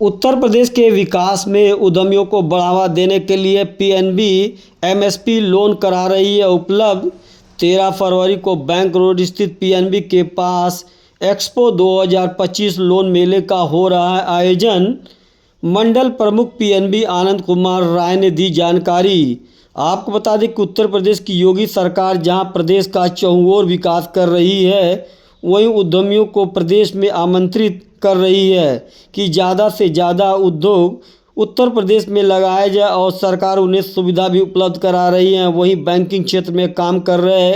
उत्तर प्रदेश के विकास में उद्यमियों को बढ़ावा देने के लिए पीएनबी एमएसपी लोन करा रही है उपलब्ध। 13 फरवरी को बैंक रोड स्थित पीएनबी के पास एक्सपो 2025 लोन मेले का हो रहा है आयोजन। मंडल प्रमुख पीएनबी आनंद कुमार राय ने दी जानकारी। आपको बता दें कि उत्तर प्रदेश की योगी सरकार जहां प्रदेश का चहुओर विकास कर रही है, वहीं उद्यमियों को प्रदेश में आमंत्रित कर रही है कि ज़्यादा से ज़्यादा उद्योग उत्तर प्रदेश में लगाया जाए और सरकार उन्हें सुविधा भी उपलब्ध करा रही है। वहीं बैंकिंग क्षेत्र में काम कर रहे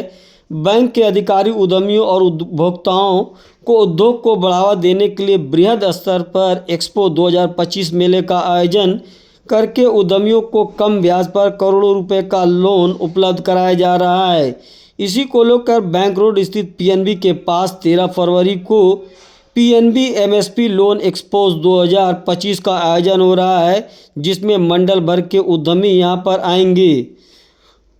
बैंक के अधिकारी उद्यमियों और उपभोक्ताओं को उद्योग को बढ़ावा देने के लिए बृहद स्तर पर एक्सपो 2025 मेले का आयोजन करके उद्यमियों को कम ब्याज पर करोड़ों रुपए का लोन उपलब्ध कराया जा रहा है। इसी को लेकर बैंक रोड स्थित पीएनबी के पास 13 फरवरी को पीएनबी एमएसपी लोन एक्सपो 2025 का आयोजन हो रहा है, जिसमें मंडल भर के उद्यमी यहां पर आएंगे।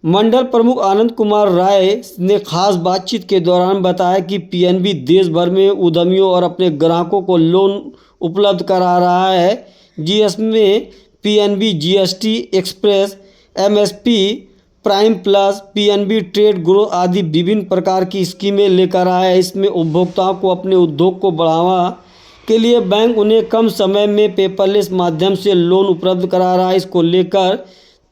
मंडल प्रमुख आनंद कुमार राय ने खास बातचीत के दौरान बताया कि पीएनबी देश भर में उद्यमियों और अपने ग्राहकों को लोन उपलब्ध करा रहा है, जिसमें PNB GST express, MSP prime plus, PNB trade growth आदि विभिन्न प्रकार की स्कीमें लेकर आया है। इसमें उपभोक्ताओं को अपने उद्योग को बढ़ावा के लिए बैंक उन्हें कम समय में पेपरलेस माध्यम से लोन उपलब्ध करा रहा है। इसको लेकर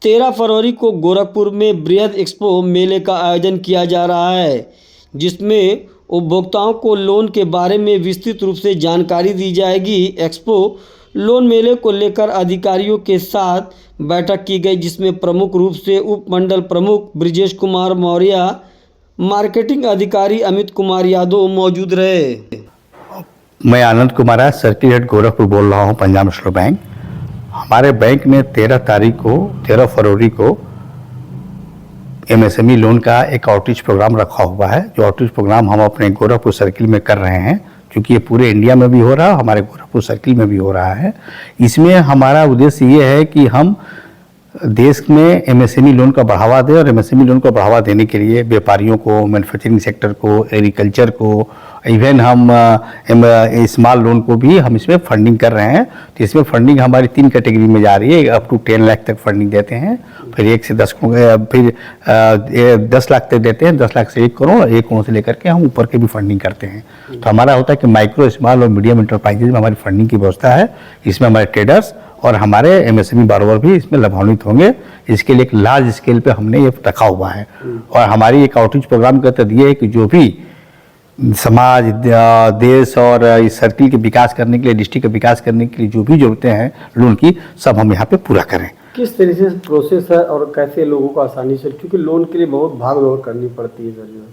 13 फरवरी को गोरखपुर में बृहद एक्सपो मेले का आयोजन किया जा रहा है, जिसमें उपभोक्ताओं को लोन के बारे में विस्तृत रूप से जानकारी दी जाएगी। एक्सपो लोन मेले को लेकर अधिकारियों के साथ बैठक की गई, जिसमें प्रमुख रूप से उप मंडल प्रमुख ब्रिजेश कुमार मौर्य, मार्केटिंग अधिकारी अमित कुमार यादव मौजूद रहे। मैं आनंद कुमार सर्किल हेड गोरखपुर बोल रहा हूं, पंजाब नेशनल बैंक। हमारे बैंक ने 13 फरवरी को एमएसएमई लोन का एक आउटरीच प्रोग्राम रखा हुआ है, जो आउटरीच प्रोग्राम हम अपने गोरखपुर सर्किल में कर रहे हैं, क्योंकि ये पूरे इंडिया में भी हो रहा है, हमारे गोरखपुर सर्किल में भी हो रहा है। इसमें हमारा उद्देश्य ये है कि हम देश में एमएसएमई लोन का बढ़ावा दें, और एमएसएमई लोन को बढ़ावा देने के लिए व्यापारियों को, मैन्युफैक्चरिंग सेक्टर को, एग्रीकल्चर को, इवन हम स्मॉल लोन को भी हम इसमें फंडिंग कर रहे हैं। तो इसमें फंडिंग हमारी 3 कैटेगरी में जा रही है। अप टू 10 लाख तक फंडिंग देते हैं, फिर 1 से 10 फिर 10 लाख तक देते हैं, 10 लाख से 1 करोड़, 1 करोड़ से लेकर के हम ऊपर के भी फंडिंग करते हैं। तो हमारा होता है कि माइक्रो, स्मॉल और मीडियम इंटरप्राइजेज में हमारी फंडिंग की व्यवस्था है। इसमें हमारे ट्रेडर्स और हमारे एमएसएमई बारोवर भी इसमें लाभान्वित होंगे। इसके लिए एक लार्ज स्केल पे हमने ये रखा हुआ है, और हमारी एक आउटरीच प्रोग्राम का तहत ये है कि जो भी समाज, देश और इस सर्किल के विकास करने के लिए, डिस्ट्रिक्ट का विकास करने के लिए जो भी जरूरतें हैं लोन की, सब हम यहाँ पे पूरा करें। किस तरह से प्रोसेस है और कैसे लोगों को आसानी से, क्योंकि लोन के लिए बहुत भाग दौड़ करनी पड़ती है सर।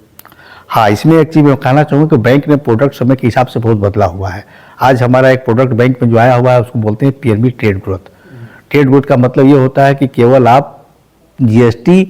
हाँ, इसमें एक चीज़ मैं कहना चाहूँगा कि बैंक ने प्रोडक्ट समय के हिसाब से बहुत बदला हुआ है। आज हमारा एक प्रोडक्ट बैंक में जो आया हुआ है उसको बोलते हैं PNB trade growth. Trade growth का मतलब ये होता है कि केवल आप जीएसटी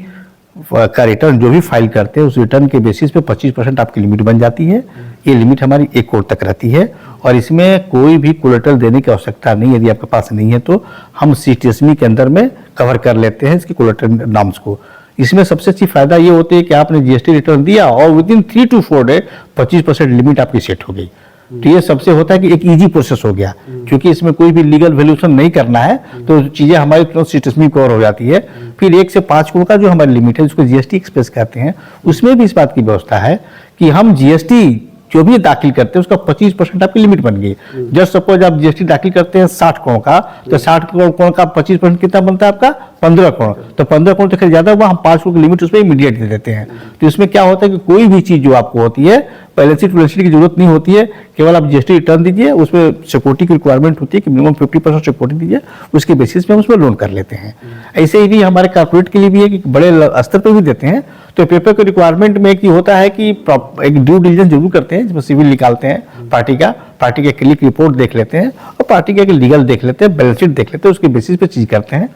का रिटर्न जो भी फाइल करते हैं, उस रिटर्न के बेसिस पे 25% आपकी लिमिट बन जाती है। ये लिमिट हमारी 1 करोड़ तक रहती है, और इसमें कोई भी कोलेटरल देने की आवश्यकता नहीं। यदि आपके पास नहीं है तो हम सीटीएसएमई के अंदर में कवर कर लेते हैं इसकी कोलेटरल नॉर्म्स को। इसमें सबसे अच्छी फायदा ये होती है कि आपने जीएसटी रिटर्न दिया और विदिन 3 to 4 डे 25% लिमिट आपकी सेट हो गई। तो ये सबसे होता है कि एक इजी प्रोसेस हो गया, क्योंकि इसमें कोई भी लीगल वैल्यूएशन नहीं करना है, तो चीजें हमारी तुरंत सीटीएसएमई कवर हो जाती है। फिर 1 से 5 करोड़ का जो हमारी लिमिट है, जिसको जीएसटी एक्सप्रेस कहते हैं, उसमें भी इस बात की व्यवस्था है कि हम जीएसटी जो भी दाखिल करते हैं उसका 25% आपकी लिमिट बन गई। जस्ट सपोज आप जीएसटी दाखिल करते हैं 60 करोड़ का, तो 60 करोड़ का 25% कितना बनता है आपका? 15 करोड़। तो 15 करोड़ तो खैर ज्यादा हुआ, हम 5 करोड़ की लिमिट उसमें इमीडिएट दे देते हैं। तो इसमें क्या होता है कि कोई भी चीज जो आपको होती है, बैलेंस शीट की जरूरत नहीं होती है, केवल आप जीएसटी रिटर्न दीजिए, उसमें सिक्योरिटी की रिक्वायरमेंट होती है कि मिनिमम 50% सिक्योरिटी दीजिए, उसके बेसिस पे हम उसमें लोन कर लेते हैं। ऐसे ही भी हमारे कॉर्पोरेट के लिए भी है कि बड़े स्तर पर भी देते हैं। तो पेपर के रिक्वायरमेंट में एक होता है कि एक ड्यू डिलिजेंस जरूर करते हैं, जिसमें सिविल निकालते हैं पार्टी के क्लिक रिपोर्ट देख लेते हैं, और पार्टी के लीगल देख लेते हैं, बैलेंस शीट देख लेते हैं, उसके बेसिस पे चीज करते हैं।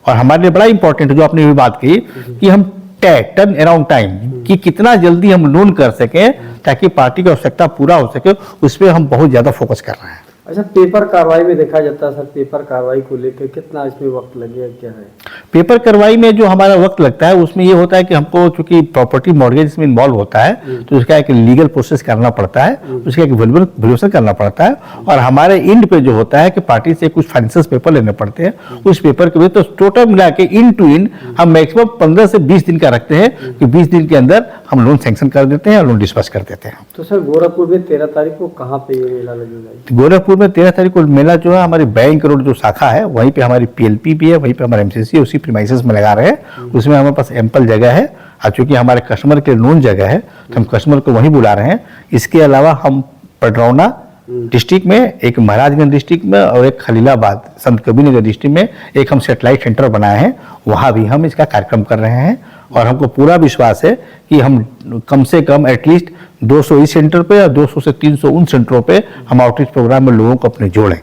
और हमारे लिए बड़ा इंपॉर्टेंट है, जो आपने भी बात की, कि हम टर्न अराउंड टाइम कि कितना जल्दी हम लोन कर सकें ताकि पार्टी की आवश्यकता पूरा हो सके, उस पर हम बहुत ज्यादा फोकस कर रहे हैं। अच्छा, पेपर कार्रवाई में देखा जाता है सर, पेपर कार्रवाई को लेकर कितना इसमें वक्त लगेगा, क्या है? पेपर कार्रवाई में जो हमारा वक्त लगता है उसमें ये होता है कि हमको चूंकि प्रॉपर्टी मॉर्गेज इसमें इन्वॉल्व होता है तो उसका एक लीगल प्रोसेस करना पड़ता है, उसका एक वैल्यूएशन करना पड़ता है, और हमारे इंड पे जो होता है कि पार्टी से कुछ फाइनेंशियल पेपर लेने पड़ते हैं, उस पेपर के भी तो टोटल मिला के इन टू इन हम मैक्सिमम 15 से 20 दिन का रखते हैं कि 20 दिन के अंदर हम लोन सैंक्शन कर देते हैं और लोन डिस्पर्स कर देते हैं। तो सर गोरखपुर में 13 तारीख को कहाँ पे ये मेला लगेगा? गोरखपुर में 13 तारीख को मेला जो है हमारी बैंक रोड जो शाखा है वहीं पे हमारी पीएलपी भी है, वहीं पे हमारा एमसीसी है, उसी प्रीमाइसेस में लगा रहे हैं। उसमें हमारे पास एम्पल जगह है, और चूंकि हमारे कस्टमर के नोन जगह है तो हम कस्टमर को वहीं बुला रहे हैं। इसके अलावा हम पडरौना डिस्ट्रिक्ट में, एक महाराजगंज डिस्ट्रिक्ट में और एक खलीलाबाद संत कबीरनगर डिस्ट्रिक्ट में एक हम सेटेलाइट सेंटर बनाए हैं, वहाँ भी हम इसका कार्यक्रम कर रहे हैं। और हमको पूरा विश्वास है कि हम कम से कम एटलीस्ट 200 इस सेंटर पे और 200 से 300 उन सेंटरों पे हम आउटरीच प्रोग्राम में लोगों को अपने जोड़ें।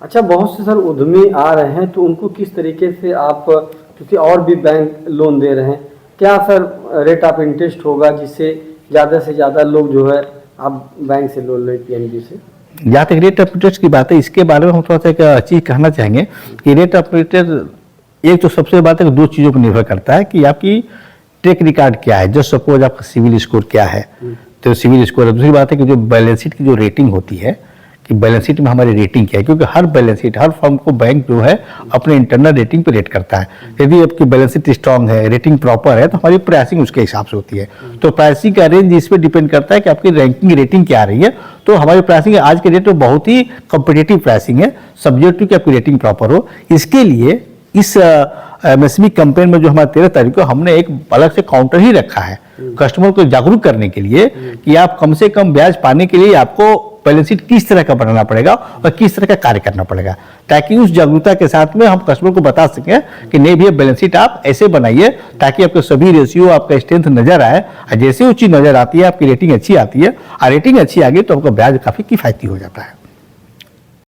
अच्छा, बहुत से सर उद्यमी आ रहे हैं तो उनको किस तरीके से आप, क्योंकि और भी बैंक लोन दे रहे हैं, क्या सर रेट ऑफ इंटरेस्ट होगा जिससे ज़्यादा से ज़्यादा लोग जो है आप बैंक से लोन लें पीएनबी से? जहाँ तक रेट ऑफ इंटरेस्ट की बात है इसके बारे में हम थोड़ा सा एक चीज़ कहना चाहेंगे कि रेट ऑफ इंटरेस्ट एक तो सबसे बात है कि दो चीज़ों पर निर्भर करता है कि आपकी ट्रैक रिकॉर्ड क्या है, जस्ट सपोज आपका सिविल स्कोर क्या है, तो सिविल स्कोर है। दूसरी बात है कि जो बैलेंस शीट की जो रेटिंग होती है कि बैलेंस शीट में हमारी रेटिंग क्या है, क्योंकि हर बैलेंस शीट हर फर्म को बैंक जो है अपने इंटरनल रेटिंग पे रेट करता है। यदि आपकी बैलेंस शीट स्ट्रांग है, रेटिंग प्रॉपर है, तो हमारी प्राइसिंग उसके हिसाब से होती है। तो प्राइसिंग का रेंज इस पर डिपेंड करता है कि आपकी रैंकिंग रेटिंग क्या आ रही है। तो हमारी प्राइसिंग आज के डेट में बहुत ही कॉम्पिटिटिव प्राइसिंग है, सब्जेक्ट टू कि आपकी रेटिंग प्रॉपर हो। इसके लिए इस एमएसएमई कैंपेन में जो हमारा 13 तारीख को हमने एक अलग से काउंटर ही रखा है कस्टमर को जागरूक करने के लिए कि आप कम से कम ब्याज पाने के लिए आपको बैलेंस शीट किस तरह का बनाना पड़ेगा और किस तरह का कार्य करना पड़ेगा, ताकि उस जागरूकता के साथ में हम कस्टमर को बता सकें कि नहीं भैया बैलेंस शीट आप ऐसे बनाइए ताकि आपके सभी रेशियो आपका स्ट्रेंथ नजर आए। और जैसे वो चीज नजर आती है आपकी रेटिंग अच्छी आती है, और रेटिंग अच्छी आ गई तो आपका ब्याज काफी किफायती हो जाता है।